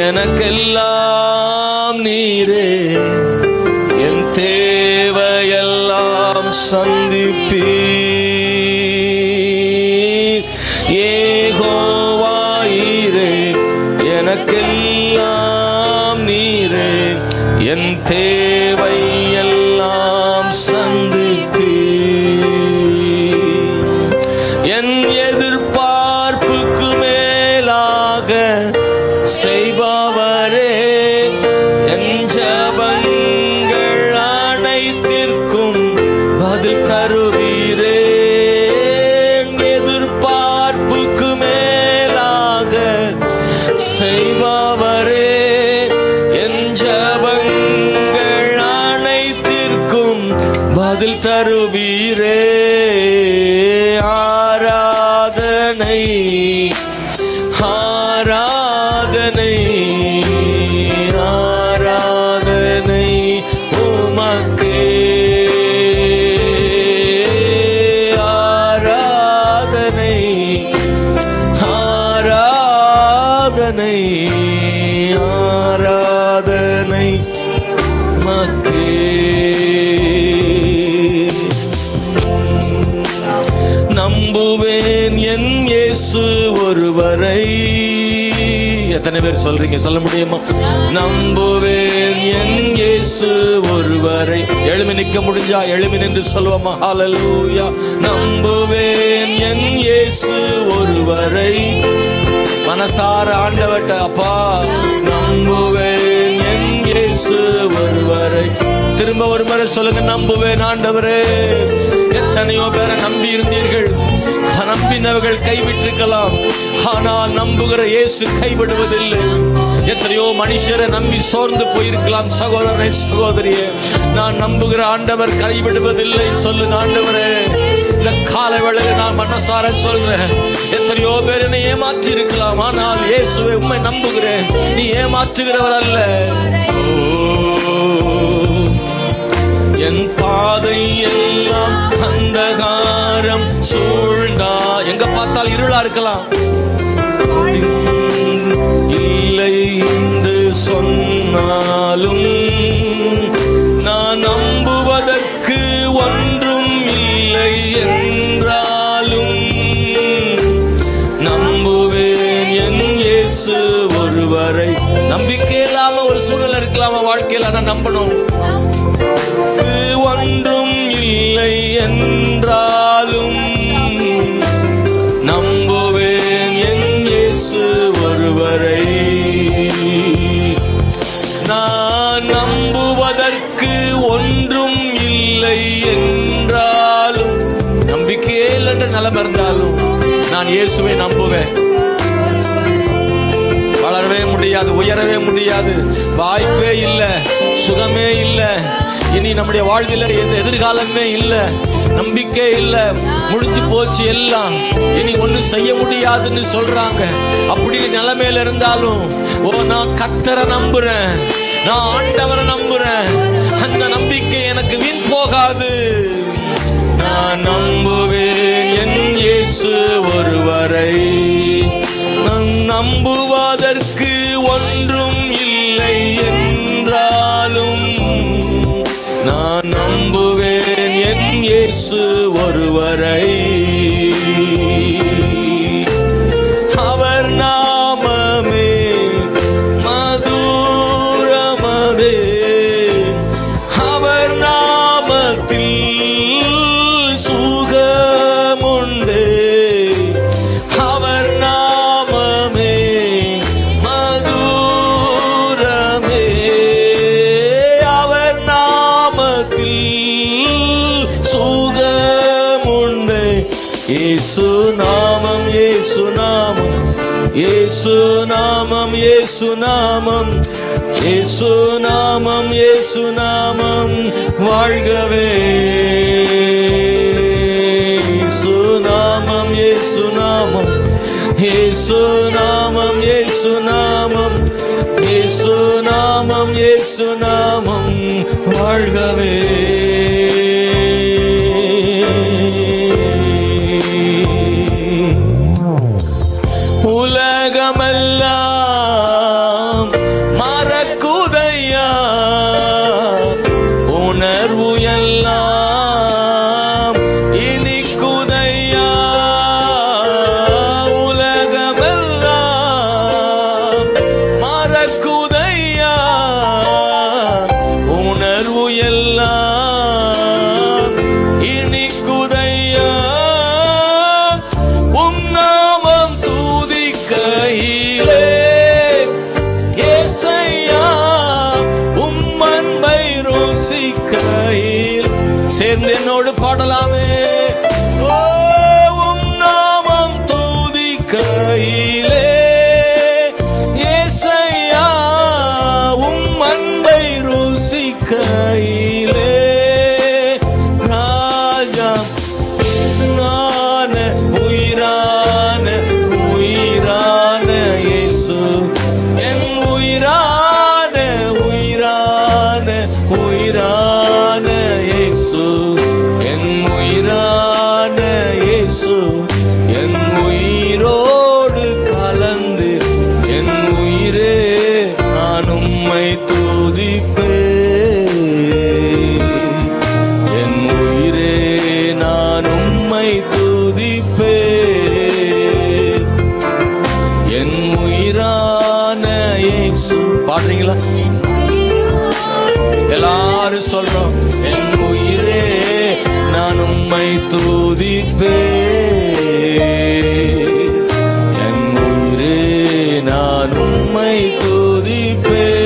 எனக்கெல்லாம் நீரே, என் தேவையெல்லாம் சந்திப்பீர். யெகோவாயிரே, எனக்கெல்லாம் நீரே, என் தேவையெல்லாம் சந்திப்பீர். என் எதிர்பார்ப்புக்கு மேலாக செய்பவரே, என் ஜெபங்கள் அனைத்திற்கும் பதில் தருவீரே. எதிர்பார்ப்புக்கு மேலாக செய்பவரே, என் ஜெபங்கள் அனைத்திற்கும் பதில் தருவீரே. ஆராதனை ஆராதனை ஆராதனை உமக்கே. ஆராதனை ஆராதனை ஆராதனை உமக்கே. நம்புவேன் என் இயேசு ஒருவரை. எத்தனை பேர் சொல்றீங்க? சொல்ல முடியுமா? நம்புவேன் என் இயேசு ஒருவரை. எழுமி நிற்க முடிஞ்சா எழுமி நின்று சொல்லுவோமா? ஹல்லேலூயா. நம்புவேன் என் இயேசு ஒருவரை. மனசார ஆண்டவர்ட்ட அப்பா நம்புவேன் என் இயேசு ஒருவரை. திரும்ப ஒரு முறை சொல்லுங்க, நம்புவேன் ஆண்டவரே. எத்தனையோ பேரை நம்பி இருந்தீர்கள், நம்பினவர்கள் கைவிட்டிருக்கலாம், ஆனால் நம்புகிற இயேசு கைவிடுவதில்லை. எத்தனையோ மனுஷரை நம்பி சோர்ந்து போயிருக்கலாம். சகோதரனை சகோதரியே, நான் நம்புகிற ஆண்டவர் கைவிடுவதில்லை. சொல்லு ஆண்டவரே. இந்த கால வேளையில் நான் மனசார சொல்றேன், எத்தனையோ பேர் என்னை ஏமாற்றி இருக்கலாம், ஆனால் இயேசுவை உம்மை நம்புகிறேன். நீ ஏமாற்றுகிறவர் அல்ல. என் பாதை எல்லாம் அந்தகாரம் சூழ்ந்தா, எங்க பார்த்தால் இருளா இருக்கலாம், இல்லை என்று சொன்னாலும் நான் நம்புவதற்கு ஒன்றும் இல்லை என்றாலும் நம்புவேன் என் இயேசு ஒருவரை. நம்பிக்கை இல்லாம ஒரு சூழ்நிலை இருக்கலாமா வாழ்க்கையில்? ஆனா நம்பணும். ஒன்றும் இல்லை என்றாலும் நம்புவேன் என் இயேசு ஒருவரை. நான் நம்புவதற்கு ஒன்றும் இல்லை என்றாலும், நம்பிக்கையே இல்லைன்ற நிலைமை இருந்தாலும் நான் இயேசுவை நம்புவேன். வளரவே முடியாது, உயரவே முடியாது, வாய்ப்பே இல்லை, சுகமே இல்லை, இனி நம்முடைய வாழ்வில் எதிர்காலமே இல்லை, நம்பிக்கை இல்லை, முடிஞ்சு போச்சு எல்லாம், இனி ஒன்றும் செய்ய முடியாதுன்னு சொல்றாங்க. அப்படி நிலைமையில இருந்தாலும் நான் கர்த்தரை நம்புறேன், நான் ஆண்டவரை நம்புறேன். அந்த நம்பிக்கை எனக்கு வீண் போகாது. நான் நம்புவேன் என் இயேசு ஒருவரை. நான் நம்புவதற்கு ஒன்றும் இல்லை என்றாலும் நான் நம்புவேன் என் இயேசு ஒருவரை. அவர் நாமமே மதுரமதே, அவர் நாமத்தில் சுகமுண்டே. அவர் நாமமே மதுரமே, அவர் நாமத்தில் சுகமுண்டே. இயேசு நாமம், இயேசு நாமம், இயேசு நாமம், இயேசு நாமம், இயேசு நாமம், இயேசு நாமம் வாழ்கவே. இயேசு நாமம், இயேசு நாமம், இயேசு நாமம், இயேசு நாமம், இயேசு நாமம், இயேசு நாமம் வாழ்கவே. உலகமெல்லாம் எல்லாரும் சொல்றோம். என் உயிரே நான் உம்மை துதிப்பேன், என் உயிரே நான் உம்மை துதிப்பேன்.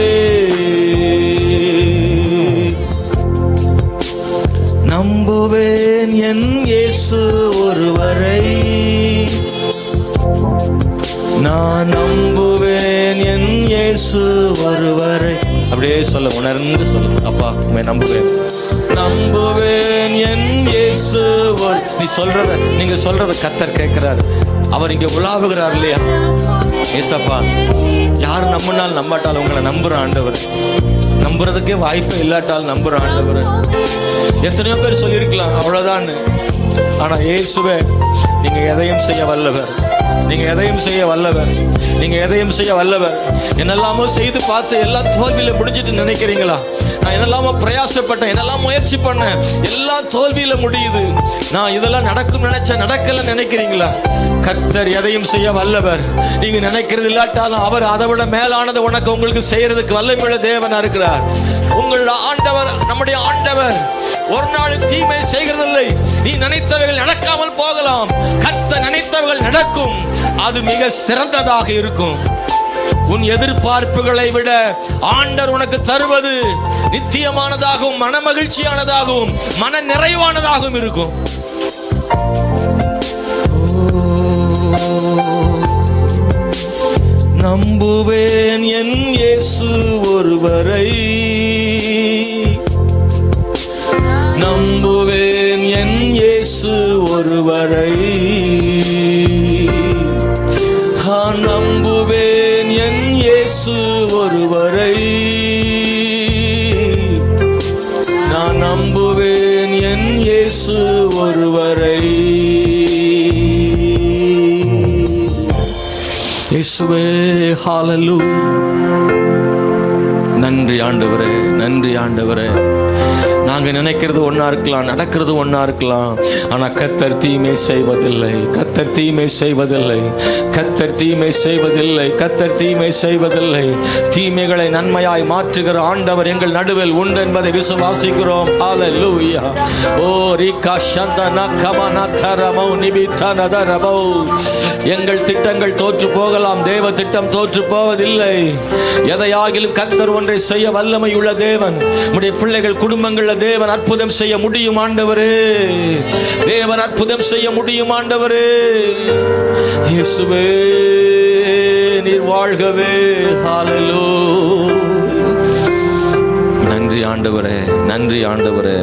நம்புவேன் என் இயேசு ஒருவரை, நான் நம்புவேன் என் இயேசு ஒருவரை. அப்படியே சொல்ல, உணர்ந்து சொல்ல. அப்பா உம்மை நம்புவேன், நம்புவேன் என் இயேசு. நீ சொல்றத, நீங்க சொல்றத கர்த்தர் கேட்கிறார். அவர் இங்க உலாவுகிறார் இல்லையா? ஏசப்பா, யார் நம்பினாலும் நம்பாட்டாலும் உங்களை நம்புற ஆண்டவர், நம்புறதுக்கே வாய்ப்பு இல்லாட்டாலும் நம்புற ஆண்டவர். எத்தனையோ பேர் சொல்லியிருக்கலாம் அவ்வளவுதான். ஆனா இயேசுவே, நீங்க எதையும் செய்ய வல்லவர், நீங்க எதையும் செய்ய வல்லவர், நீங்க எதையும் செய்ய வல்லவர். என்னெல்லாமோ செய்து பார்த்து எல்லாம் தோல்வியில முடிஞ்சிட்டு நினைக்கிறீங்களா? நான் என்னெல்லாமோ பிரயாசப்பட்டேன், என்னெல்லாம் முயற்சி பண்ணேன், எல்லாம் தோல்வியில முடியுது, நான் இதெல்லாம் நடக்கும் நினைச்ச நடக்கல நினைக்கிறீங்களா? கர்த்தர் எதையும் செய்ய வல்லவர். நீங்க நினைக்கிறது இல்லாட்டாலும் அவர் அதை விட மேலானது உனக்கு உங்களுக்கு செய்யறதுக்கு வல்லமையுள்ள தேவனா இருக்கிறார். உங்கள் ஆண்டவர், நம்முடைய ஆண்டவர் ஒரு நாள் தீமை செய்கிறதில்லை. நீ நினைத்தவைகள் நடக்காமல் போகலாம், கர்த்தர் நினைத்தவைகள் நடக்கும். அது மிக சிறந்ததாக இருக்கும். உன் எதிர்பார்ப்புகளை விட ஆண்டவர் உனக்கு தருவது நித்தியமானதாகவும் மன மகிழ்ச்சியானதாகவும் மன நிறைவானதாகவும் இருக்கும். நம்புவேன் என் இயேசு ஒருவரை, நம்புவேன் என் இயேசு ஒருவரை, நம்புவேன் என் இயேசு ஒருவரை, நான் நம்புவேன் என் இயேசு ஒருவரை. இயேசுவே, ஹல்லேலூயா. நன்றி ஆண்டவரே, நன்றி ஆண்டவரே. நாங்க நினைக்கிறது ஒன்னா இருக்கலாம், நடக்கிறது ஒன்னா இருக்கலாம், ஆனா கர்த்தர் தீமை செய்வதில்லை, கர்த்தர் தீமை செய்வதில்லை, கர்த்தர் தீமை செய்வதில்லை, கர்த்தர் தீமை செய்வதில்லை. தீமைகளை நன்மையாய் மாற்றுகிற ஆண்டவர் எங்கள் நடுவில் உண்டு என்பதை விசுவாசிக்கிறோம். ஹல்லேலூயா. ஓ ரிகா சந்தனா கமனா தரமோ நிபிதனதரமோ. எங்கள் திட்டங்கள் தோற்று போகலாம், தேவ திட்டம் தோற்று போவதில்லை. எதையாகிலும் கர்த்தர் ஒன்றை செய்ய வல்லமை உள்ள தேவன். நம்முடைய பிள்ளைகள் குடும்பங்கள் தேவன் அற்புதம் செய்ய முடியும் ஆண்டவரே, தேவன் அற்புதம் செய்ய முடியும் ஆண்டவரே. இயேசுவே, நீர் வாழ்கவே. ஹல்லேலூயா. நன்றி ஆண்டவரே, நன்றி ஆண்டவரே.